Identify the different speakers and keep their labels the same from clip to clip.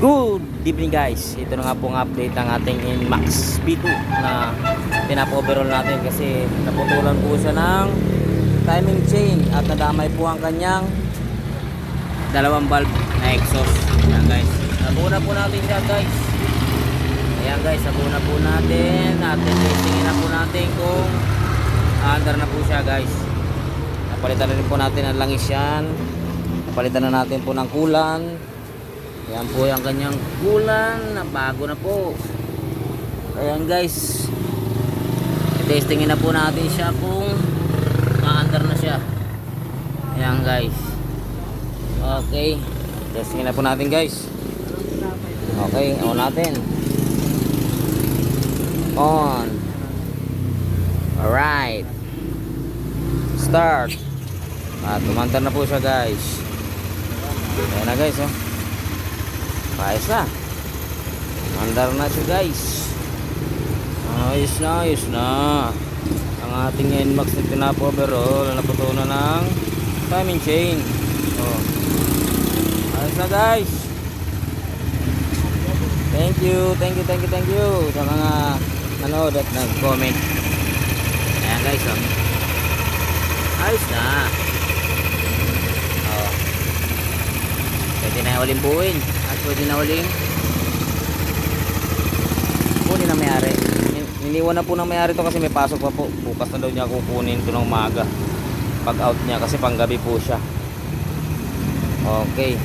Speaker 1: Good evening guys. Ito na nga pong update ng ating Inmax B2 na pinapa-overall natin kasi naputulan po siya ng timing chain at nadamay po ang kanyang dalawang valve na exhaust. Ayan guys, nabuna po natin siya guys. Ayan guys, nabuna po natin. Testingin na po natin kung under na po siya guys. Napalitan na rin po natin ang langis yan. Napalitan na natin po ng kulan. Ayan po yung kanyang kulan na bago na po. Ayan guys, testingin na po natin siya kung na-under na siya. Ayan guys. Okay, testingin na po natin guys. Okay, on natin. On. Alright, start. Tumandar na po siya guys. Ayan na guys, oh. Ayos na. Andar na siya guys. Ayos na, ayos na. Ang ating Inmax na pinapa-overall na naputunan ng timing chain. Oh. Ayos na guys. Thank you sa mga nanood at nag-comment. Ayan guys, oh. Ayos na. Oh. Pwede na uling buuin. Pwede na uling kunin na may-ari. Iniwan na po ng may-ari to kasi may pasok pa po. Bukas na daw niya kukunin ito ng umaga pag out niya kasi panggabi po siya. Okay,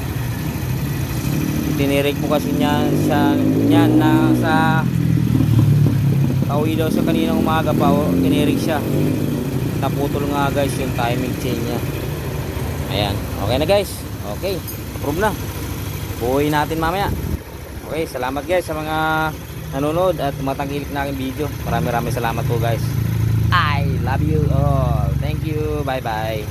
Speaker 1: tinirig po kasi niya na sa pauwi daw siya kaninang umaga pa. Tinirig siya, naputol nga guys yung timing chain niya. Ayan, okay na guys. Okay, approve na. Buuin natin mamaya. Okay, salamat guys sa mga nanonood at tumatangkilik na aking video. Maraming salamat po guys. I love you all. Thank you. Bye bye.